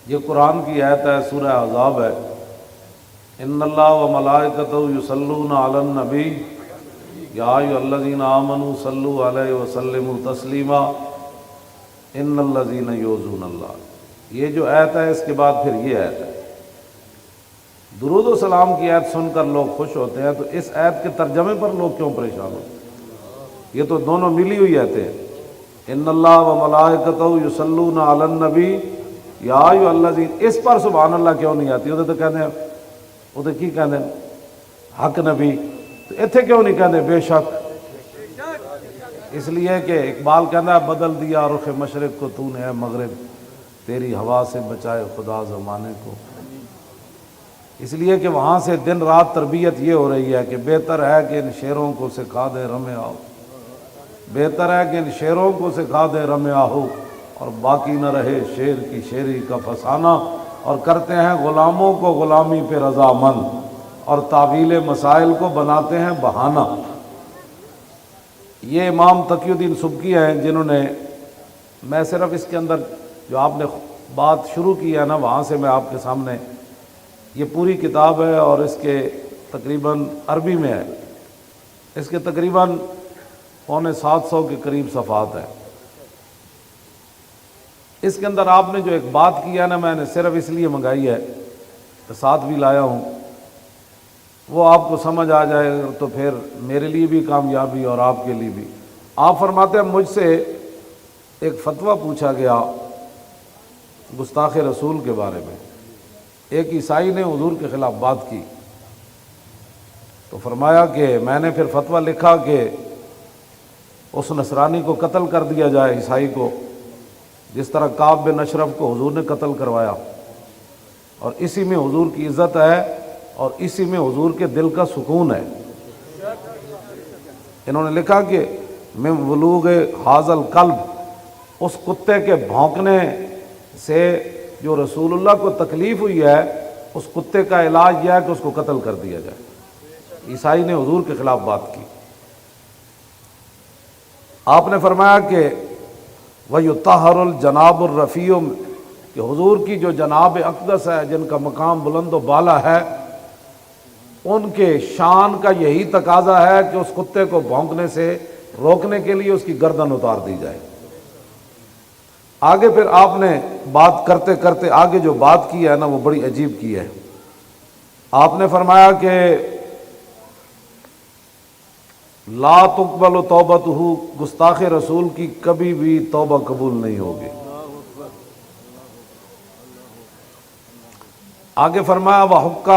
یہ قرآن کی آیت ہے، سورہ احزاب ہے۔ ان اللہ و ملائکتہ یصلون علی النبی یا ایھا الذین آمنوا صلوا علیہ وسلموا تسلیما ان الذین یؤذون اللہ۔ یہ جو آیت ہے اس کے بعد پھر یہ آیت ہے۔ درود و سلام کی آیت سن کر لوگ خوش ہوتے ہیں، تو اس آیت کے ترجمے پر لوگ کیوں پریشان ہوتے ہیں؟ یہ تو دونوں ملی ہوئی آیتیں ہیں۔ ان اللہ و ملائکتہ یصلون علی النبی یا ایھا الذین، اس پر سبحان اللہ کیوں نہیں آتی؟ وہ تو کہتے ہیں، وہ تو کی کہتے ہیں حق نبی، تو اتنے کیوں نہیں کہتے بے شک؟ اس لیے کہ اقبال کہنا ہے بدل دیا رخ مشرق کو تو نے اے مغرب، تیری ہوا سے بچائے خدا زمانے کو۔ اس لیے کہ وہاں سے دن رات تربیت یہ ہو رہی ہے کہ بہتر ہے کہ ان شیروں کو سکھا دے رمے آؤ، بہتر ہے کہ ان شیروں کو سکھا دے رمے آہو، اور باقی نہ رہے شیر کی شیری کا فسانہ، اور کرتے ہیں غلاموں کو غلامی پہ رضامند، اور تعویل مسائل کو بناتے ہیں بہانہ۔ یہ امام تقی الدین سبکی ہیں جنہوں نے، میں صرف اس کے اندر جو آپ نے بات شروع کی ہے نا وہاں سے میں آپ کے سامنے، یہ پوری کتاب ہے اور اس کے تقریباً عربی میں ہے، اس کے تقریباً 750 کے قریب صفحات ہیں۔ اس کے اندر آپ نے جو ایک بات کی ہے نا، میں نے صرف اس لیے منگائی ہے کہ ساتھ بھی لایا ہوں، وہ آپ کو سمجھ آ جائے تو پھر میرے لیے بھی کامیابی اور آپ کے لیے بھی۔ آپ فرماتے ہیں مجھ سے ایک فتویٰ پوچھا گیا گستاخ رسول کے بارے میں، ایک عیسائی نے حضور کے خلاف بات کی، تو فرمایا کہ میں نے پھر فتویٰ لکھا کہ اس نصرانی کو قتل کر دیا جائے، عیسائی کو، جس طرح کعب بن اشرف کو حضور نے قتل کروایا، اور اسی میں حضور کی عزت ہے اور اسی میں حضور کے دل کا سکون ہے۔ انہوں نے لکھا کہ من ولوغ ھذا الکلب، اس کتے کے بھونکنے سے جو رسول اللہ کو تکلیف ہوئی ہے، اس کتے کا علاج یہ ہے کہ اس کو قتل کر دیا جائے۔ عیسائی نے حضور کے خلاف بات کی۔ آپ نے فرمایا کہ وَيُطَہَّرُ الْجَنَابُ الرَّفِيعُ، کہ حضور کی جو جناب اقدس ہے، جن کا مقام بلند و بالا ہے، ان کے شان کا یہی تقاضا ہے کہ اس کتے کو بھونکنے سے روکنے کے لیے اس کی گردن اتار دی جائے۔ آگے پھر آپ نے بات کرتے کرتے آگے جو بات کی ہے نا وہ بڑی عجیب کی ہے۔ آپ نے فرمایا کہ لا تقبل توبتہ، گستاخ رسول کی کبھی بھی توبہ قبول نہیں ہوگی۔ آگے فرمایا وَحُقَّ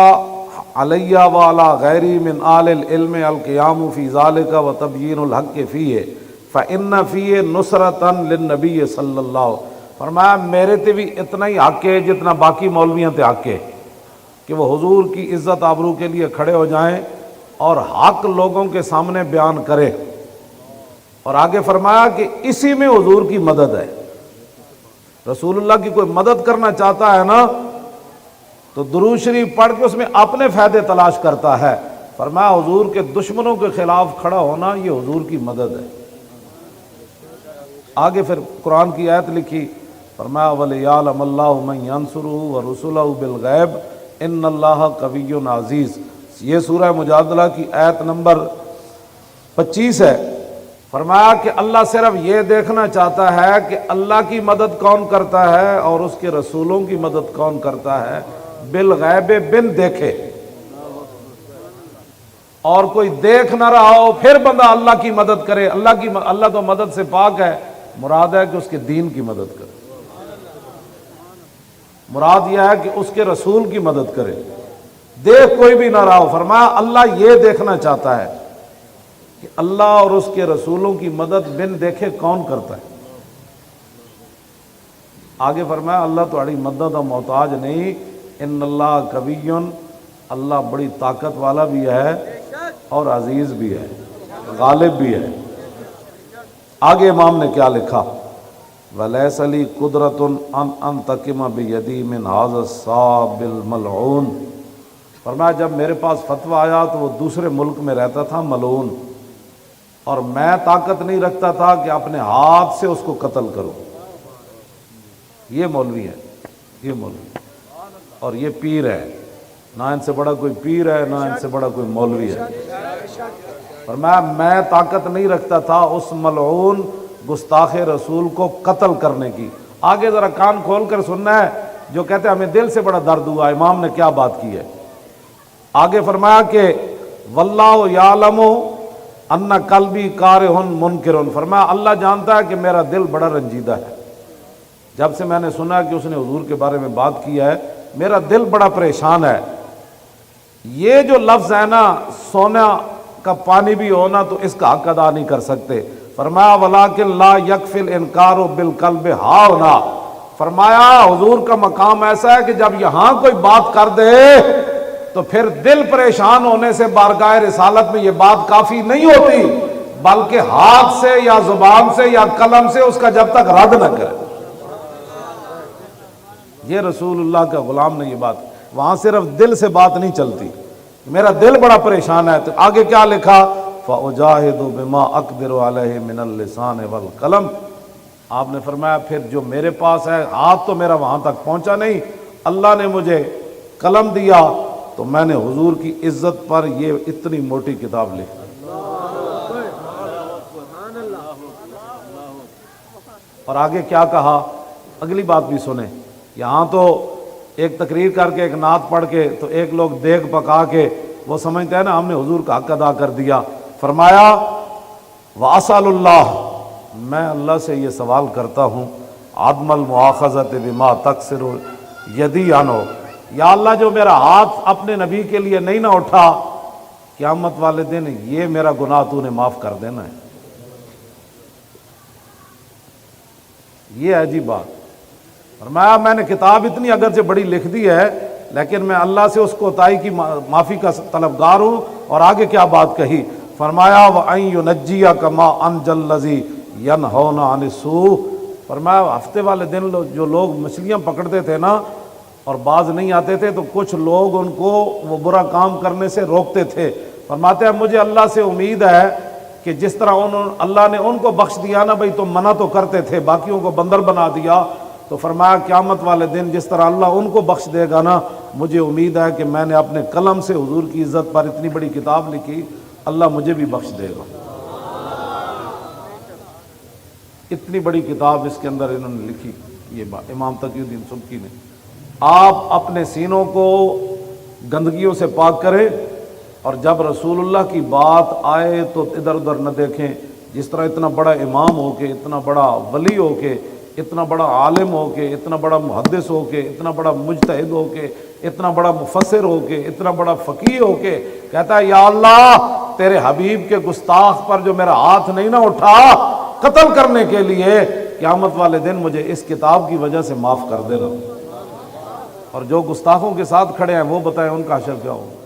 علیہ وعلی غیری من آل العلم القیام فی ذالک وتبیین الحق فیہ فإن فیہ نصرۃ للنبی صلی اللہ علیہ وسلم۔ فرمایا میرے تے بھی اتنا ہی حق ہے جتنا باقی مولویوں تے حق ہے کہ وہ حضور کی عزت آبرو کے لیے کھڑے ہو جائیں اور حق لوگوں کے سامنے بیان کرے۔ اور آگے فرمایا کہ اسی میں حضور کی مدد ہے۔ رسول اللہ کی کوئی مدد کرنا چاہتا ہے نا تو درود شریف پڑھ کے اس میں اپنے فائدے تلاش کرتا ہے۔ فرمایا حضور کے دشمنوں کے خلاف کھڑا ہونا یہ حضور کی مدد ہے۔ آگے پھر قرآن کی آیت لکھی، فرمایا وَلِيَعْلَمَ اللَّهُ مَن يَنصُرُهُ وَرُسُلَهُ بِالْغَیبِ إِنَّ اللَّهَ قَوِیٌّ عَزِیزٌ۔ یہ سورہ مجادلہ کی آیت نمبر 25 ہے۔ فرمایا کہ اللہ صرف یہ دیکھنا چاہتا ہے کہ اللہ کی مدد کون کرتا ہے اور اس کے رسولوں کی مدد کون کرتا ہے، بالغیب، بن دیکھے۔ اور کوئی دیکھ نہ رہا ہو پھر بندہ اللہ کی مدد کرے، اللہ تو مدد سے پاک ہے، مراد ہے کہ اس کے دین کی مدد کرے، مراد یہ ہے کہ اس کے رسول کی مدد کرے، دیکھ کوئی بھی نہ رہا ہو۔ فرمایا اللہ یہ دیکھنا چاہتا ہے کہ اللہ اور اس کے رسولوں کی مدد بن دیکھے کون کرتا ہے۔ آگے فرمایا اللہ تمہاری مدد کا محتاج نہیں، ان اللہ قوی، اللہ بڑی طاقت والا بھی ہے اور عزیز بھی ہے، غالب بھی ہے۔ آگے امام نے کیا لکھا، وَلَيْسَ لِي قُدْرَةٌ أَنْ أَنْتَقِمَ بِيَدِي مِنْ هَذَا الصَّابِّ الْمَلْعُونِ۔ فرمایا جب میرے پاس فتویٰ آیا تو وہ دوسرے ملک میں رہتا تھا ملعون، اور میں طاقت نہیں رکھتا تھا کہ اپنے ہاتھ سے اس کو قتل کروں۔ یہ مولوی ہے، یہ مولوی اور یہ پیر ہے، نہ ان سے بڑا کوئی پیر ہے نہ ان سے بڑا کوئی مولوی ہے۔ فرمایا میں طاقت نہیں رکھتا تھا اس ملعون گستاخ رسول کو قتل کرنے کی۔ آگے ذرا کان کھول کر سننا ہے، جو کہتے ہیں ہمیں دل سے بڑا درد ہوا امام نے کیا بات کی ہے۔ آگے فرمایا کہ واللہ یعلم ان قلبی کارہ منکر، فرمایا اللہ جانتا ہے کہ میرا دل بڑا رنجیدہ ہے۔ جب سے میں نے سنا کہ اس نے حضور کے بارے میں بات کی ہے میرا دل بڑا پریشان ہے۔ یہ جو لفظ ہے نا، سونا کا پانی بھی ہونا تو اس کا حق ادا نہیں کر سکتے۔ فرمایا ولیکن لا یکفی الانکار بالقلب ہاؤنا، فرمایا حضور کا مقام ایسا ہے کہ جب یہاں کوئی بات کر دے تو پھر دل پریشان ہونے سے بارگاہ رسالت میں یہ بات کافی نہیں ہوتی، بلکہ ہاتھ سے یا زبان سے یا قلم سے اس کا جب تک رد نہ کرے۔ یہ رسول اللہ کا غلام نے یہ بات، وہاں صرف دل سے بات نہیں چلتی، میرا دل بڑا پریشان ہے۔ تو آگے کیا لکھا؟ فَأُجَاهِدُ بِمَا أَقْدِرُ عَلَيْهِ مِنَ اللِّسَانِ وَالْقَلَمِ، آپ نے فرمایا پھر جو میرے پاس ہے، ہاتھ تو میرا وہاں تک پہنچا نہیں، اللہ نے مجھے قلم دیا تو میں نے حضور کی عزت پر یہ اتنی موٹی کتاب لکھی۔ اور آگے کیا کہا، اگلی بات بھی سنیں۔ یہاں تو ایک تقریر کر کے ایک نعت پڑھ کے تو ایک لوگ دیگ پکا کے وہ سمجھتے ہیں نا ہم نے حضور کا حق ادا کر دیا۔ فرمایا وَأَسْأَلُ اللَّهَ، میں اللہ سے یہ سوال کرتا ہوں، عدم المؤاخذۃ بما تقصر یدی عنہ، یا اللہ جو میرا ہاتھ اپنے نبی کے لیے نہیں نہ اٹھا، قیامت والے دن یہ میرا گناہ تو نے معاف کر دینا ہے۔ یہ ہے جی بات۔ فرمایا میں نے کتاب اتنی اگرچہ بڑی لکھ دی ہے لیکن میں اللہ سے اس کوتاہی کی معافی کا طلبگار ہوں۔ اور آگے کیا بات کہی، فرمایا وَأَن يُنَجِّيَكَ مَا أَنجَى الَّذِي يَنْهَوْنَ عَنِ السُّوءِ، فرمایا ہفتے والے دن جو لوگ مچھلیاں پکڑتے تھے نا اور باز نہیں آتے تھے تو کچھ لوگ ان کو وہ برا کام کرنے سے روکتے تھے۔ فرماتے ہیں مجھے اللہ سے امید ہے کہ جس طرح اللہ نے ان کو بخش دیا نا، بھئی تم منع تو کرتے تھے باقیوں کو بندر بنا دیا، تو فرمایا قیامت والے دن جس طرح اللہ ان کو بخش دے گا نا، مجھے امید ہے کہ میں نے اپنے قلم سے حضور کی عزت پر اتنی بڑی کتاب لکھی، اللہ مجھے بھی بخش دے گا۔ اتنی بڑی کتاب اس کے اندر انہوں نے لکھی، یہ بات امام تقی الدین سبکی نے۔ آپ اپنے سینوں کو گندگیوں سے پاک کریں اور جب رسول اللہ کی بات آئے تو ادھر ادھر نہ دیکھیں۔ جس طرح اتنا بڑا امام ہو کے، اتنا بڑا ولی ہو کے، اتنا بڑا عالم ہو کے، اتنا بڑا محدث ہو کے، اتنا بڑا مجتہد ہو کے، اتنا بڑا مفسر ہو کے، اتنا بڑا فقیہ ہو کے کہتا ہے یا اللہ تیرے حبیب کے گستاخ پر جو میرا ہاتھ نہیں نہ اٹھا قتل کرنے کے لیے، قیامت والے دن مجھے اس کتاب کی وجہ سے معاف کر دے رہا۔ اور جو گستاخوں کے ساتھ کھڑے ہیں وہ بتائیں ان کا حشر کیا ہوگا۔